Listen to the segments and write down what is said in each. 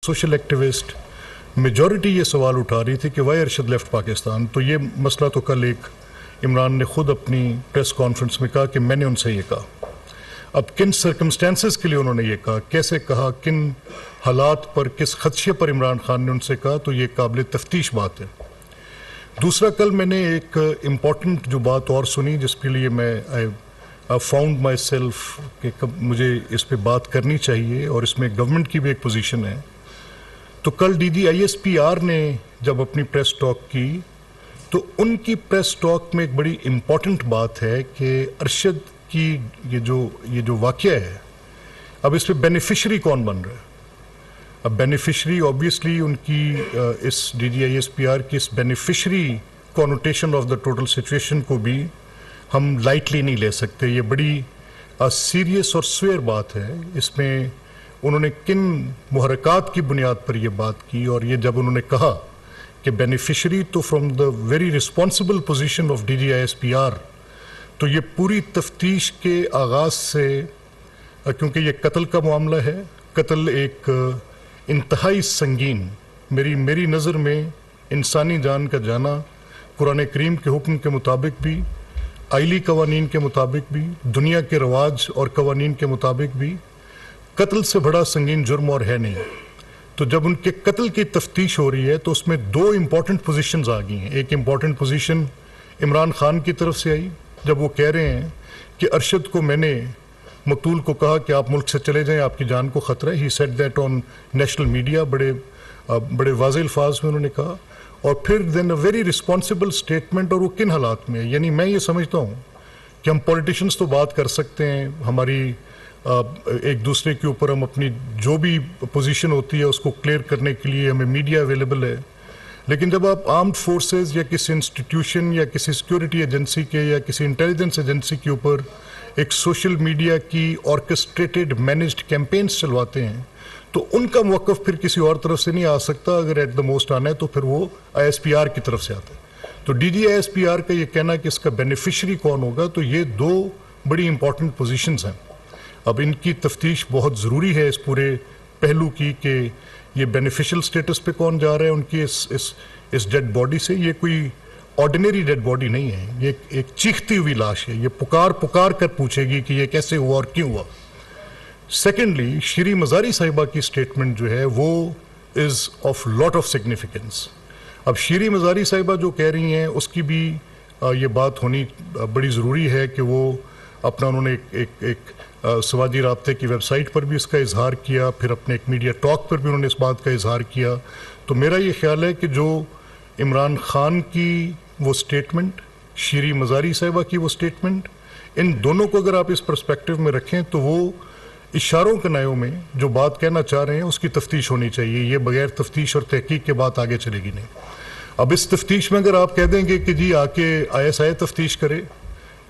Social activist, majority ये सवाल उठा रही थी कि वाई अरशद लेफ्ट पाकिस्तान। तो ये मसला तो कल एक इमरान ने खुद अपनी प्रेस कॉन्फ्रेंस में कहा कि मैंने उनसे ये कहा। अब किन सर्कमस्टेंसेस के लिए उन्होंने ये कहा, कैसे कहा, किन हालात पर, किस खदशे पर इमरान खान ने उनसे कहा, तो ये काबिल तफ्तीश बात है। दूसरा, कल मैंने एक इम्पॉर्टेंट जो बात और सुनी जिसके लिए मैं आई फाउंड माई सेल्फ कि मुझे इस पर बात करनी चाहिए और इसमें गवर्नमेंट की भी एक पोजीशन है। तो कल DGISPR ने जब अपनी प्रेस टॉक की तो उनकी प्रेस टॉक में एक बड़ी इम्पॉर्टेंट बात है कि अरशद की ये जो वाक़या है, अब इस पे बेनिफिशरी कौन बन रहा है। अब बेनिफिशरी ऑब्वियसली उनकी इस DGISPR की इस beneficiary connotation of the total situation को भी हम लाइटली नहीं ले सकते। ये बड़ी सीरियस और स्वेयर बात है। इसमें उन्होंने किन मुहरकात की बुनियाद पर यह बात की, और ये जब उन्होंने कहा कि बेनिफिशरी, तो from the very responsible position of DGISPR, तो ये पूरी तफ्तीश के आगाज़ से, क्योंकि ये कत्ल का मामला है, कत्ल एक इंतहाई संगीन, मेरी नज़र में इंसानी जान का जाना कुरान करीम के हुक्म के मुताबिक भी, आइली कवानीन के मुताबिक भी, दुनिया के रवाज और कवानीन के मुताबिक भी कत्ल से बड़ा संगीन जुर्म और है नहीं। तो जब उनके कत्ल की तफ्तीश हो रही है तो उसमें दो इम्पॉर्टेंट पोजीशंस आ गई हैं। एक इम्पॉर्टेंट पोजीशन इमरान खान की तरफ से आई जब वो कह रहे हैं कि अरशद को मैंने मकतूल को कहा कि आप मुल्क से चले जाएं, आपकी जान को ख़तरा है। He said that on national media, बड़े वाज़ेह अल्फाज में उन्होंने कहा। और फिर then a very responsible statement, और वो किन हालात में है। यानी मैं ये समझता हूँ कि हम पॉलिटिशियंस तो बात कर सकते हैं, हमारी एक दूसरे के ऊपर हम अपनी जो भी पोजीशन होती है उसको क्लियर करने के लिए हमें मीडिया अवेलेबल है, लेकिन जब आप आर्म्ड फोर्सेस या किसी इंस्टीट्यूशन या किसी सिक्योरिटी एजेंसी के या किसी इंटेलिजेंस एजेंसी के ऊपर एक सोशल मीडिया की ऑर्केस्ट्रेटेड मैनेज्ड कैंपेन्स चलवाते हैं, तो उनका मौक़िफ़ फिर किसी और तरफ से नहीं आ सकता। अगर एट द मोस्ट आना है तो फिर वो ISPR की तरफ से आता है। तो DGISPR का ये कहना कि इसका बेनिफिशरी कौन होगा, तो ये दो बड़ी इंपॉर्टेंट पोजीशंस हैं। अब इनकी तफ्तीश बहुत ज़रूरी है इस पूरे पहलू की कि ये बेनिफिशियल स्टेटस पे कौन जा रहा है उनकी इस डेड बॉडी से। ये कोई ऑर्डिनरी डेड बॉडी नहीं है, ये एक चीखती हुई लाश है। ये पुकार कर पूछेगी कि ये कैसे हुआ और क्यों हुआ। सेकेंडली, श्री मज़ारी साहिबा की स्टेटमेंट जो है वो is of lot of significance. अब श्री मज़ारी साहिबा जो कह रही हैं उसकी भी ये बात होनी बड़ी ज़रूरी है कि वो अपना, उन्होंने एक समाजी राब्ते की वेबसाइट पर भी इसका इजहार किया, फिर अपने एक मीडिया टॉक पर भी उन्होंने इस बात का इजहार किया। तो मेरा ये ख्याल है कि जो इमरान खान की वो स्टेटमेंट, श्री मज़ारी साहिबा की वो स्टेटमेंट, इन दोनों को अगर आप इस पर्सपेक्टिव में रखें तो वो इशारों के नयों में जो बात कहना चाह रहे हैं उसकी तफ्तीश होनी चाहिए। ये बगैर तफ्तीश और तहकीक के बात आगे चलेगी नहीं। अब इस तफ्तीश में अगर आप कह देंगे कि जी आके ISI तफ्तीश करे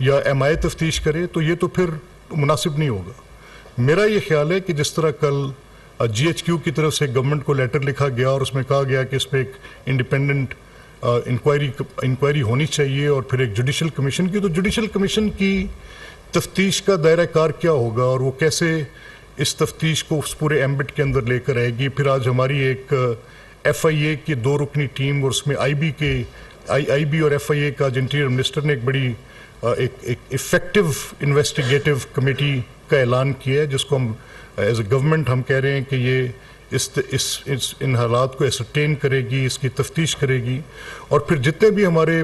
या MI तफ्तीश करे, तो ये तो फिर मुनासिब नहीं होगा। मेरा ये ख्याल है कि जिस तरह कल GHQ की तरफ से गवर्नमेंट को लेटर लिखा गया और उसमें कहा गया कि इस पर एक इंडिपेंडेंट इंक्वायरी होनी चाहिए और फिर एक जुडिशल कमीशन की, तो जुडिशल कमीशन की तफ्तीश का दायरा कार क्या होगा और वो कैसे इस तफ्तीश को उस पूरे एम्बिट के अंदर लेकर आएगी। फिर आज हमारी एक FIA की 2 रुकनी टीम और उसमें IB और FIA का इंटीरियर मिनिस्टर ने एक बड़ी एक इफेक्टिव इन्वेस्टिगेटिव कमेटी का ऐलान किया है, जिसको हम एज ए गवर्नमेंट हम कह रहे हैं कि ये इन हालात को एसरटेन करेगी, इसकी तफ्तीश करेगी। और फिर जितने भी हमारे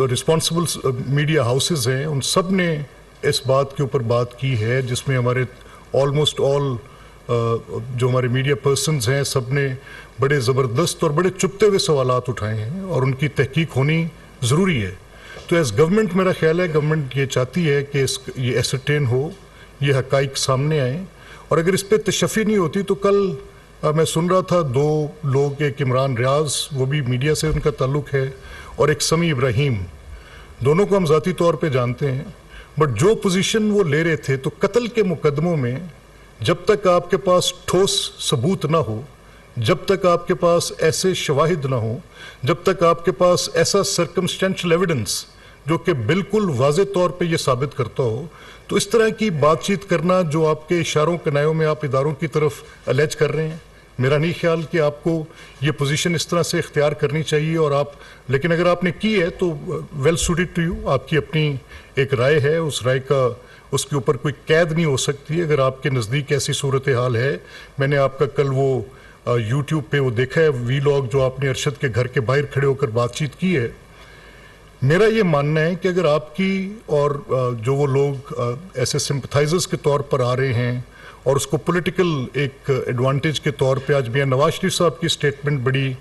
रिस्पॉन्सिबल मीडिया हाउसेस हैं उन सब ने इस बात के ऊपर बात की है, जिसमें हमारे ऑलमोस्ट ऑल जो हमारे मीडिया पर्सन्स हैं सब ने बड़े ज़बरदस्त और बड़े चुभते हुए सवालात उठाए हैं और उनकी तहकीक होनी ज़रूरी है। तो एज गवर्नमेंट मेरा ख्याल है गवर्नमेंट ये चाहती है कि ये एसरटेन हो, ये हकाइक सामने आए। और अगर इस पर तशफ़ी नहीं होती तो कल मैं सुन रहा था 2 लोग, एक इमरान रियाज, वो भी मीडिया से उनका ताल्लुक़ है, और एक समी इब्राहिम, दोनों को हम ज़ाती तौर पे जानते हैं, बट जो पोजीशन वो ले रहे थे, तो कत्ल के मुकदमों में जब तक आपके पास ठोस सबूत ना हो, जब तक आपके पास ऐसे शवाहिद ना हो, जब तक आपके पास ऐसा सर्कमस्टेंशियल एविडेंस जो कि बिल्कुल वाज़े तौर पे ये साबित करता हो, तो इस तरह की बातचीत करना जो आपके इशारों के नयों में आप इदारों की तरफ अलेज कर रहे हैं, मेरा नहीं ख्याल कि आपको ये पोजीशन इस तरह से इख्तियार करनी चाहिए और आप, लेकिन अगर आपने की है तो वेल सूटेड टू यू, आपकी अपनी एक राय है, उस राय का उसके ऊपर कोई कैद नहीं हो सकती अगर आपके नज़दीक ऐसी सूरत हाल है। मैंने आपका कल वो यूट्यूब पे वो देखा है वीलॉग जो आपने अरशद के घर के बाहर खड़े होकर बातचीत की है। मेरा ये मानना है कि अगर आपकी और जो वो लोग ऐसे सिंपथाइजर्स के तौर पर आ रहे हैं और उसको पॉलिटिकल एक एडवांटेज के तौर पे, आज मियां नवाज शरीफ साहब की स्टेटमेंट बड़ी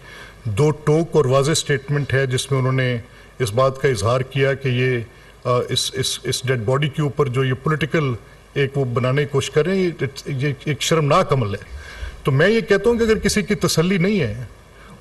दो टोक और वाज़ेह स्टेटमेंट है जिसमें उन्होंने इस बात का इजहार किया कि ये इस डेड बॉडी के ऊपर जो ये पॉलिटिकल एक वो बनाने की कोशिश कर रहे हैं, ये एक शर्मनाक अमल है। तो मैं ये कहता हूँ कि अगर किसी की तसल्ली नहीं है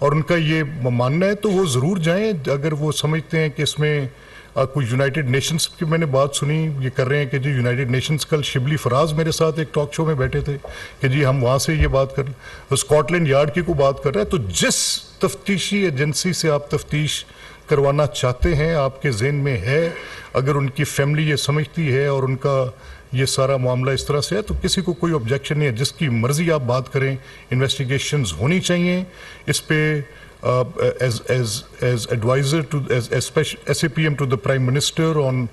और उनका ये मानना है तो वो ज़रूर जाएं, अगर वो समझते हैं कि इसमें कोई यूनाइटेड नेशंस की मैंने बात सुनी, ये कर रहे हैं कि जी यूनाइटेड नेशंस, कल शिबली फराज मेरे साथ एक टॉक शो में बैठे थे कि जी हम वहाँ से ये बात कर, स्कॉटलैंड यार्ड की को बात कर रहे हैं। तो जिस तफ्तीशी एजेंसी से आप तफ्तीश करवाना चाहते हैं आपके जहन में है, अगर उनकी फैमिली ये समझती है और उनका ये सारा मामला इस तरह से है तो किसी को कोई ऑब्जेक्शन नहीं है, जिसकी मर्जी आप बात करें, इन्वेस्टिगेशंस होनी चाहिए इस पे। as advisor to as SAPM to the Prime Minister on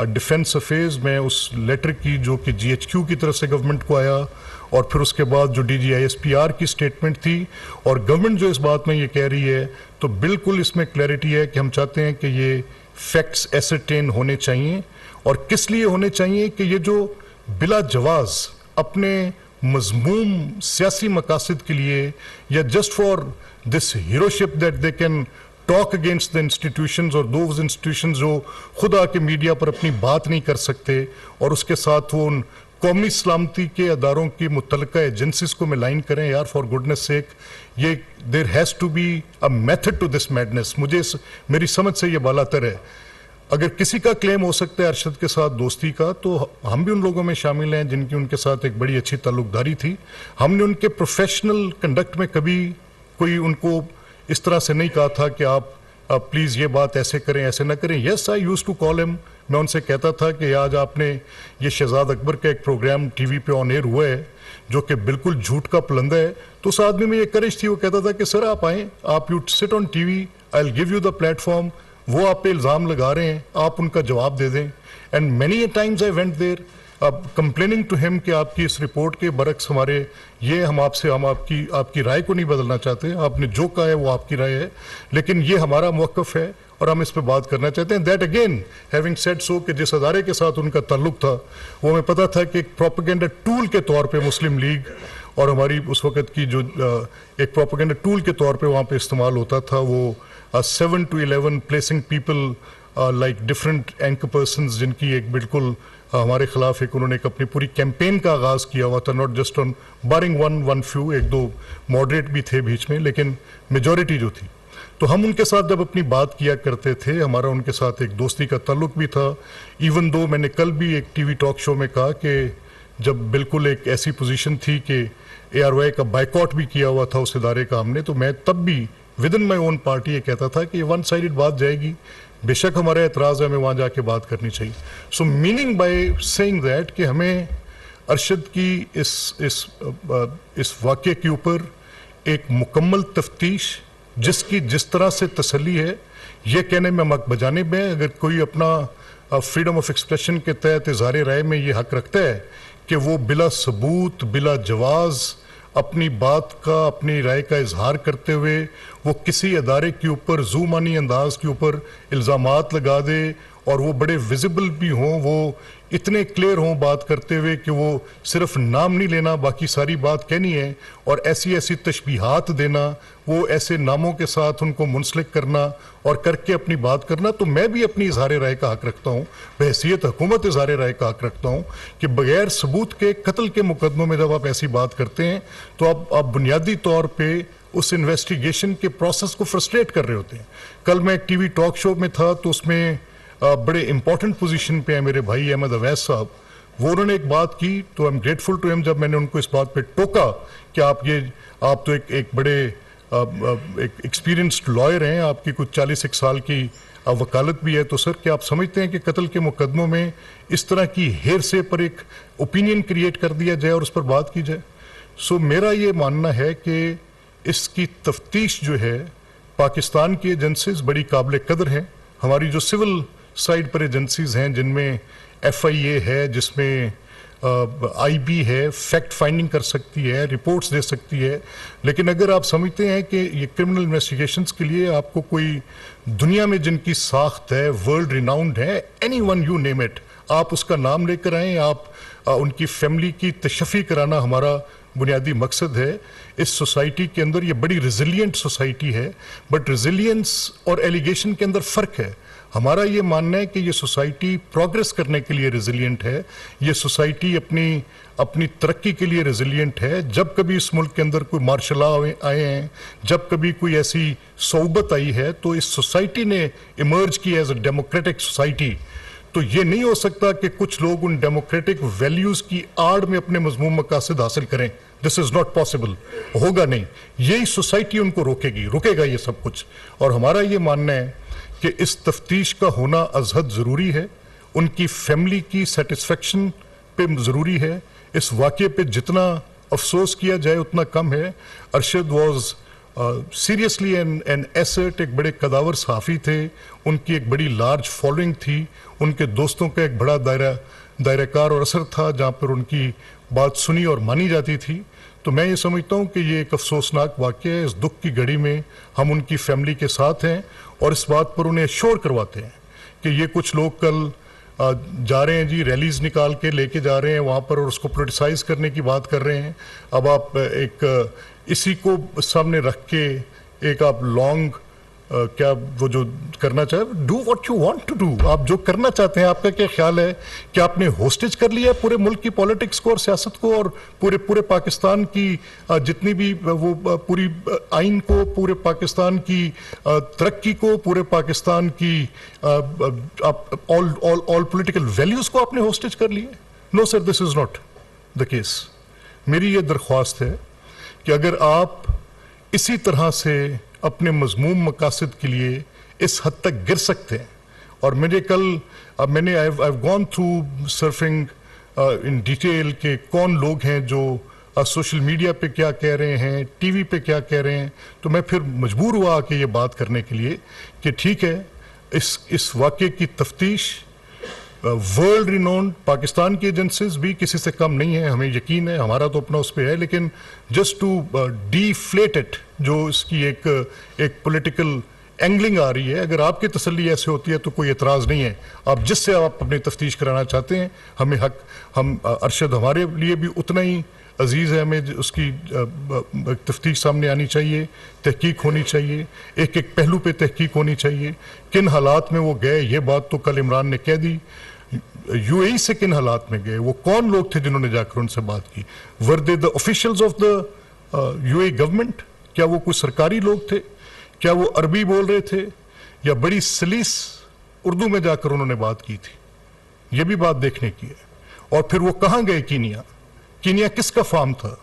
defence affairs, मैं उस लेटर की जो कि GHQ की तरफ से गवर्नमेंट को आया और फिर उसके बाद जो DGISPR की स्टेटमेंट थी और गवर्नमेंट जो इस बात में ये कह रही है, तो बिल्कुल इसमें क्लैरिटी है कि हम चाहते हैं कि ये फैक्ट्स एसरटेन होने चाहिए। और किस लिए होने चाहिए कि ये जो बिला जवाज अपने मजमूम सियासी मकासद के लिए या just for this heroship that they can talk against the institutions और दोज इंस्टीट्यूशंस जो खुद आके मीडिया पर अपनी बात नहीं कर सकते और उसके साथ वो उन कौमी सलामती के अदारों की मुतल्लिका एजेंसीज को मिलाइन करें, यार फॉर गुडनेस सेक, ये there has to be a method to this madness. मुझे मेरी समझ से ये बालातर है। अगर किसी का क्लेम हो सकता है अरशद के साथ दोस्ती का, तो हम भी उन लोगों में शामिल हैं जिनकी उनके साथ एक बड़ी अच्छी ताल्लुकदारी थी। हमने उनके प्रोफेशनल कंडक्ट में कभी कोई उनको इस तरह से नहीं कहा था कि आप प्लीज़ ये बात ऐसे करें ऐसे ना करें। Yes, I used to call him, मैं उनसे कहता था कि आज आपने ये शहजाद अकबर का एक प्रोग्राम टीवी पे ऑन एयर हुआ है जो कि बिल्कुल झूठ का पुलंदा है, तो उस आदमी में ये करेज थी, वो कहता था कि सर आप आएँ, आप you sit on TV, I will give you the platform. वो आप पे इल्ज़ाम लगा रहे हैं, आप उनका जवाब दे दें। And many times I went there complaining to him कि आपकी इस रिपोर्ट के बरक्स हमारे ये हम आपकी राय को नहीं बदलना चाहते, आपने जो कहा है वो आपकी राय है, लेकिन ये हमारा मौक़िफ़ है और हम इस पे बात करना चाहते हैं। That again having said so कि जिस अदारे के साथ उनका ताल्लुक था वो हमें पता था कि एक प्रोपेगेंडा टूल के तौर पे मुस्लिम लीग और हमारी उस वक़्त की जो एक प्रोपेगेंडा टूल के तौर पे वहाँ पे इस्तेमाल होता था, वो 7 to 11 placing people like different anchor persons, जिनकी एक बिल्कुल हमारे खिलाफ एक उन्होंने एक अपनी पूरी कैंपेन का आगाज़ किया हुआ था, not just on barring one few, एक दो मॉडरेट भी थे बीच में, लेकिन मेजॉरिटी जो थी। तो हम उनके साथ जब अपनी बात किया करते थे, हमारा उनके साथ एक दोस्ती का ताल्लुक भी था। इवन दो मैंने कल भी एक टीवी टॉक शो में कहा कि जब बिल्कुल एक ऐसी पोजीशन थी कि ARY का बाइकआउट भी किया हुआ था उस इदारे का हमने, तो मैं तब भी with in my own party ये कहता था कि ये वन साइडेड बात जाएगी, बेशक हमारा एतराज़ है, हमें वहाँ जाके बात करनी चाहिए। सो मीनिंग बाय सेइंग दैट कि हमें अरशद की इस वाक़े के ऊपर एक मुकम्मल तफ्तीश जिसकी जिस तरह से तसल्ली है, ये कहने में मक बजाने में, अगर कोई अपना फ्रीडम ऑफ एक्सप्रेशन के तहत इज़हार राय में ये हक रखता है कि वो बिला सबूत बिला जवाज़ अपनी बात का अपनी राय का इजहार करते हुए वो किसी अदारे के ऊपर ज़ुमानी अंदाज के ऊपर इल्ज़ामात लगा दे और वो बड़े विजिबल भी हों, वो इतने क्लियर हों बात करते हुए कि वो सिर्फ नाम नहीं लेना बाकी सारी बात कहनी है, और ऐसी ऐसी तशबीहात देना, वो ऐसे नामों के साथ उनको मुंसलिक करना और करके अपनी बात करना। तो मैं भी अपनी इजहार राय का हक रखता हूँ, बहैसियत हुकूमत इजहार राय का हक रखता हूँ कि बगैर सबूत के कत्ल के मुकदमों में जब आप ऐसी बात करते हैं तो आप बुनियादी तौर पर उस इन्वेस्टिगेशन के प्रोसेस को फ्रस्ट्रेट कर रहे होते हैं। कल मैं एक टीवी टॉक शो में था तो उसमें बड़े इंपॉर्टेंट पोजीशन पे है मेरे भाई अहमद अवैस साहब, वो उन्होंने एक बात की तो I am grateful to him. जब मैंने उनको इस बात पे टोका कि आप तो एक बड़े एक एक्सपीरियंस्ड लॉयर हैं, आपकी कुछ 41 साल की वकालत भी है, तो सर क्या आप समझते हैं कि कत्ल के मुकदमों में इस तरह की हेरसे पर एक ओपिनियन क्रिएट कर दिया जाए और उस पर बात की जाए? सो मेरा ये मानना है कि इसकी तफ्तीश जो है पाकिस्तान की एजेंसीज बड़ी काबिल कदर हैं। हमारी जो सिविल साइड पर एजेंसीज हैं जिनमें FIA है, जिसमें IB है, फैक्ट फाइंडिंग कर सकती है, रिपोर्ट्स दे सकती है, लेकिन अगर आप समझते हैं कि ये क्रिमिनल इन्वेस्टिगेशंस के लिए आपको कोई दुनिया में जिनकी साख्त है, वर्ल्ड रिनाउंड है, एनीवन यू नेम इट, आप उसका नाम लेकर आएँ, आप उनकी फैमिली की तशफ़ी कराना हमारा बुनियादी मकसद है। इस सोसाइटी के अंदर ये बड़ी रिजिलियंट सोसाइटी है, बट रिजिलियंस और एलिगेशन के अंदर फ़र्क है। हमारा ये मानना है कि ये सोसाइटी प्रोग्रेस करने के लिए रिजिलियंट है, ये सोसाइटी अपनी तरक्की के लिए रिजिलियंट है। जब कभी इस मुल्क के अंदर कोई मार्शल लॉ आए हैं, जब कभी कोई ऐसी सोबत आई है, तो इस सोसाइटी ने इमर्ज की एज अ डेमोक्रेटिक सोसाइटी। तो ये नहीं हो सकता कि कुछ लोग उन डेमोक्रेटिक वैल्यूज़ की आड़ में अपने मजमूम मकासद हासिल करें। दिस इज़ नॉट पॉसिबल, होगा नहीं। यही सोसाइटी उनको रुकेगा ये सब कुछ। और हमारा ये मानना है कि इस तफ्तीश का होना अजहद ज़रूरी है, उनकी फैमिली की सेटिस्फेक्शन पे ज़रूरी है। इस वाक़े पे जितना अफसोस किया जाए उतना कम है। Arshad was seriously an asset, एक बड़े कदावर सहाफ़ी थे, उनकी एक बड़ी लार्ज फॉलोइंग थी, उनके दोस्तों का एक बड़ा दायराकार और असर था जहाँ पर उनकी बात सुनी और मानी जाती थी। तो मैं ये समझता हूँ कि ये एक अफसोसनाक वाक़या है। इस दुख की घड़ी में हम उनकी फैमिली के साथ हैं और इस बात पर उन्हें श्योर करवाते हैं कि ये कुछ लोग कल जा रहे हैं जी, रैलीज निकाल के लेके जा रहे हैं वहाँ पर और उसको पोलिटिसाइज करने की बात कर रहे हैं। अब आप एक इसी को सामने रख के एक आप लॉन्ग क्या वो जो करना चाहे, do what you want to do, आप जो करना चाहते हैं। आपका क्या ख्याल है कि आपने होस्टेज कर लिया पूरे मुल्क की पॉलिटिक्स को और सियासत को और पूरे पाकिस्तान की जितनी भी वो पूरी आइन को, पूरे पाकिस्तान की तरक्की को, पूरे पाकिस्तान की ऑल पॉलिटिकल वैल्यूज को आपने होस्टेज कर लिए? No sir, this is not the case. मेरी ये दरख्वास्त है कि अगर आप इसी तरह से अपने मजमूम मकासद के लिए इस हद तक गिर सकते हैं, और मैंने I have gone through surfing in detail के कौन लोग हैं जो सोशल मीडिया पे क्या कह रहे हैं, टीवी पे क्या कह रहे हैं, तो मैं फिर मजबूर हुआ कि ये बात करने के लिए कि ठीक है, इस वाक़े की तफ्तीश वर्ल्ड रिनोन्ड पाकिस्तान की एजेंसीज भी किसी से कम नहीं है, हमें यकीन है, हमारा तो अपना उस पर है, लेकिन जस्ट टू डीफ्लेट इट, जो इसकी एक पॉलिटिकल एंगलिंग आ रही है, अगर आपकी तसल्ली ऐसे होती है तो कोई एतराज़ नहीं है। आप जिससे आप अपनी तफ्तीश कराना चाहते हैं, हमें हक, हम अरशद हमारे लिए भी उतना ही अजीज़ है, हमें उसकी तफ्तीश सामने आनी चाहिए, तहकीक होनी चाहिए, एक एक पहलू पे तहकीक होनी चाहिए। किन हालात में वो गए, ये बात तो कल इमरान ने कह दी। UAE से किन हालात में गए, वो कौन लोग थे जिन्होंने जाकर उनसे बात की? Were they the officials of the UAE government? क्या वो कुछ सरकारी लोग थे? क्या वो अरबी बोल रहे थे या बड़ी सलीस उर्दू में जाकर उन्होंने बात की थी? ये भी बात देखने की है। और फिर वो कहाँ गए? कीनिया किसका फार्म था?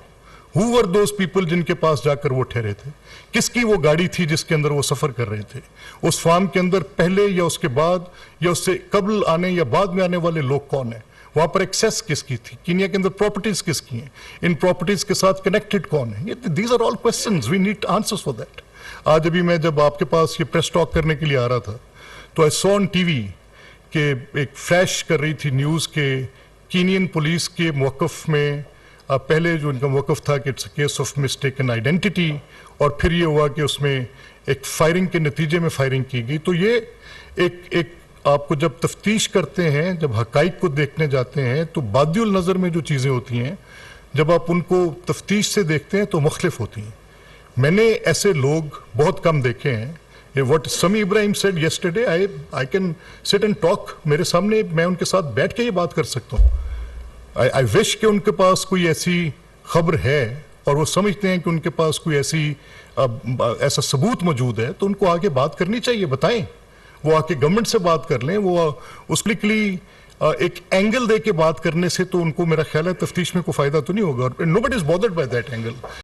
Who were those people जिनके पास जाकर वो ठहरे थे? किसकी वो गाड़ी थी जिसके अंदर वो सफर कर रहे थे? उस फार्म के अंदर पहले या उसके बाद या उससे कबल आने या बाद में आने वाले लोग कौन है? वहां पर एक्सेस किसकी थी? कीनिया के अंदर प्रॉपर्टीज किसकी हैं? इन प्रॉपर्टीज के साथ कनेक्टेड कौन है? These are all questions, we need answers for that. आज अभी मैं जब आपके पास ये प्रेस टॉक करने के लिए आ रहा था तो आई सॉ ऑन टीवी के एक फ्लैश कर रही थी न्यूज़ के कीनियन पुलिस के मौक़िफ़ में पहले जो इनका मौक़िफ़ था कि it's a case of mistaken identity, और फिर ये हुआ कि उसमें एक फायरिंग के नतीजे में फायरिंग की गई। तो ये एक आपको जब तफ्तीश करते हैं, जब हक़ाइक़ को देखने जाते हैं, तो बादिउल नज़र में जो चीज़ें होती हैं, जब आप उनको तफ्तीश से देखते हैं तो मुख्तलिफ होती हैं। मैंने ऐसे लोग बहुत कम देखे हैं। व्हाट समी Ibrahim said yesterday, I can sit and talk, मेरे सामने मैं उनके साथ बैठ के ये बात कर सकता हूँ। आई विश कि उनके पास कोई ऐसी खबर है और वो समझते हैं कि उनके पास कोई ऐसा सबूत मौजूद है, तो उनको आगे बात करनी चाहिए, बताएं। वो आके गवर्नमेंट से बात कर लें। वो उसके लिए एक एंगल दे के बात करने से तो उनको मेरा ख्याल है तफ्तीश में कोई फायदा तो नहीं होगा, और nobody is bothered by that angle.